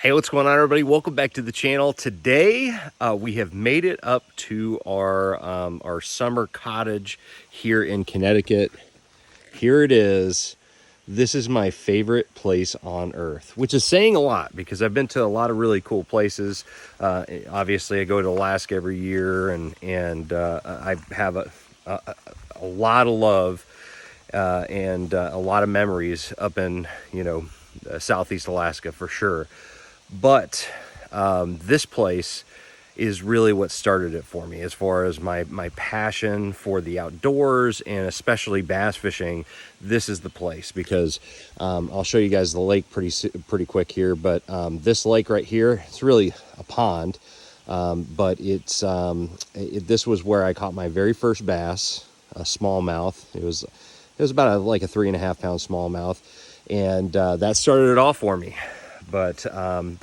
Hey, what's going on, everybody? Welcome back to the channel. Today, we have made it up to our summer cottage here in Connecticut. Here it is. This is my favorite place on earth, which is saying a lot because I've been to a lot of really cool places. Obviously, I go to Alaska every year, and I have a lot of love and a lot of memories up in Southeast Alaska for sure. But this place is really what started it for me as far as my passion for the outdoors and especially bass fishing. This is the place because I'll show you guys the lake pretty quick here. But this lake right here, it's really a pond, but this was where I caught my very first bass, a smallmouth. It was about like a 3.5 pound smallmouth, and that started it all for me. But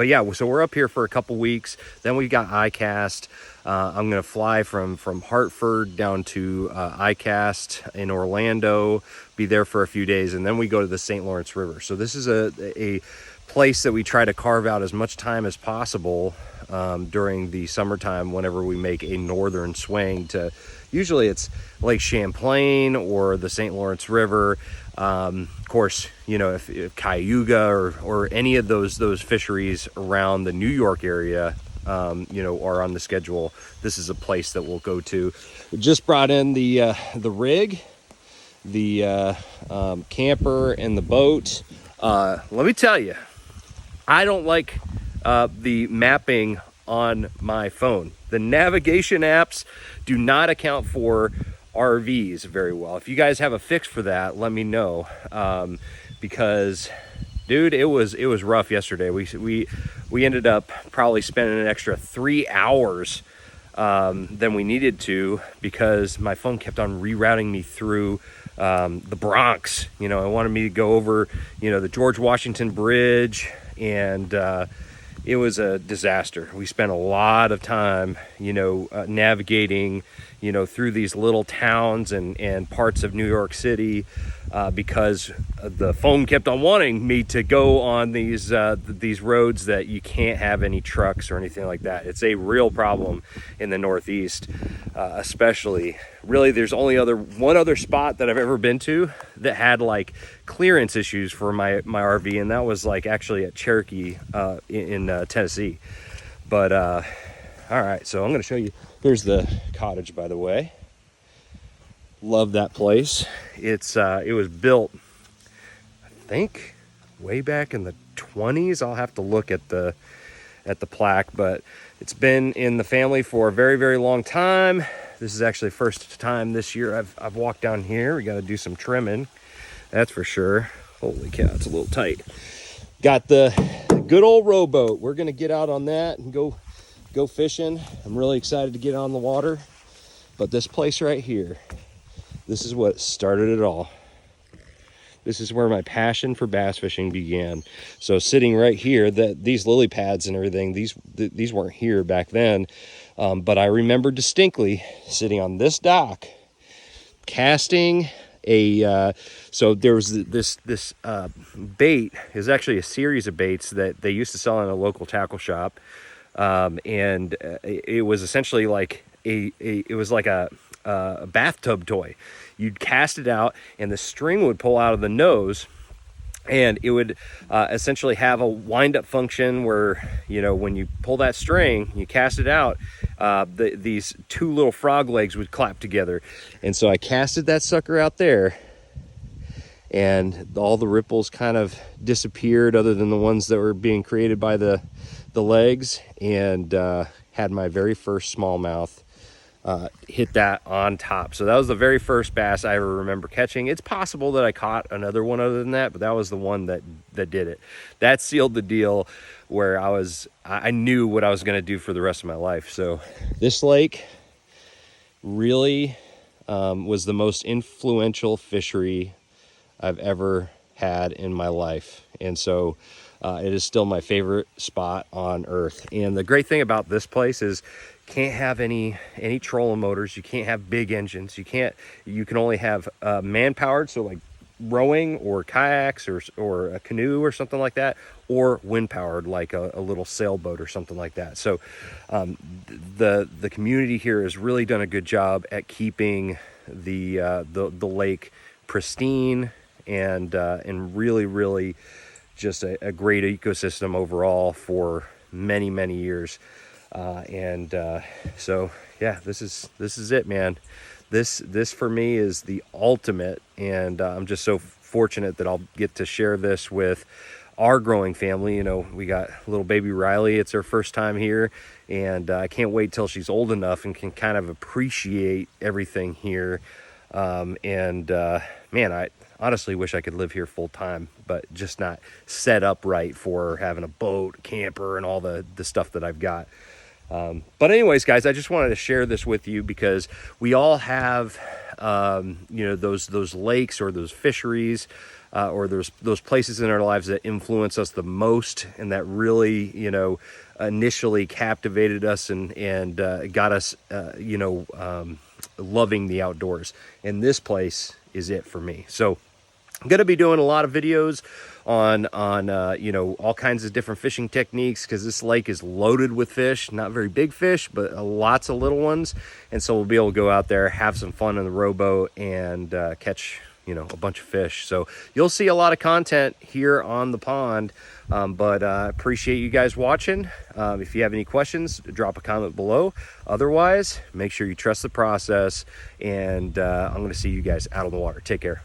yeah, so we're up here for a couple weeks. Then we got ICAST. I'm gonna fly from Hartford down to ICAST in Orlando, be there for a few days, and then we go to the St. Lawrence River. So this is a place that we try to carve out as much time as possible during the summertime whenever we make a northern swing to, usually it's Lake Champlain or the St. Lawrence River. Of course, if Cayuga or any of those fisheries around the New York area, are on the schedule, this is a place that we'll go to. We just brought in the rig, the camper, and the boat. Let me tell you, I don't like the mapping on my phone. The navigation apps do not account for RVs very well. If you guys have a fix for that, let me know, because dude, it was rough yesterday. We ended up probably spending an extra 3 hours than we needed to because my phone kept on rerouting me through the Bronx. It wanted me to go over the George Washington Bridge, and it was a disaster. We spent a lot of time navigating through these little towns and parts of New York City because the phone kept on wanting me to go on these roads that you can't have any trucks or anything like that. It's a real problem in the Northeast, especially. Really, there's only one other spot that I've ever been to that had like clearance issues for my RV, and that was like actually at Cherokee in Tennessee. But all right, so I'm going to show you. Here's the cottage, by the way. Love that place. It was built, I think, way back in the 20s. I'll have to look at the plaque, but it's been in the family for a very, very long time. This is actually the first time this year I've walked down here. We got to do some trimming, that's for sure. Holy cow, it's a little tight. Got the good old rowboat. We're gonna get out on that and go fishing. I'm really excited to get on the water. But this place right here, this is what started it all. This is where my passion for bass fishing began. So sitting right here, these lily pads and everything, these weren't here back then. But I remember distinctly sitting on this dock, casting so there was this bait. Is actually a series of baits that they used to sell in a local tackle shop. And it was essentially like it was like a bathtub toy. You'd cast it out and the string would pull out of the nose, and it would essentially have a wind-up function where, when you pull that string, you cast it out, these two little frog legs would clap together. And so I casted that sucker out there, and all the ripples kind of disappeared other than the ones that were being created by the legs, and had my very first smallmouth hit that on top. So that was the very first bass I ever remember catching. It's possible that I caught another one other than that, but that was the one that did it. That sealed the deal, where I knew what I was going to do for the rest of my life. So this lake really was the most influential fishery I've ever had in my life, and so it is still my favorite spot on earth. And the great thing about this place is can't have any trolling motors. You can't have big engines. You can only have man powered, so like rowing or kayaks or a canoe or something like that, or wind powered like a little sailboat or something like that. So the community here has really done a good job at keeping the lake pristine and really just a great ecosystem overall for many years. So yeah, this is it, man. This for me is the ultimate, and I'm just so fortunate that I'll get to share this with our growing family. You know, we got little baby Riley. It's her first time here, and I can't wait till she's old enough and can kind of appreciate everything here. Man, I honestly wish I could live here full time, but just not set up right for having a boat, camper, and all the stuff that I've got. But anyways, guys, I just wanted to share this with you because we all have, you know, those lakes or those fisheries, or those places in our lives that influence us the most and that really, you know, initially captivated us and got us, you know, loving the outdoors. And this place is it for me. So I'm going to be doing a lot of videos on you know, all kinds of different fishing techniques, because this lake is loaded with fish. Not very big fish, but lots of little ones. And so we'll be able to go out there, have some fun in the rowboat, and catch, you know, a bunch of fish. So you'll see a lot of content here on the pond. But appreciate you guys watching. If you have any questions, drop a comment below. Otherwise, make sure you trust the process, and I'm going to see you guys out on the water. Take care.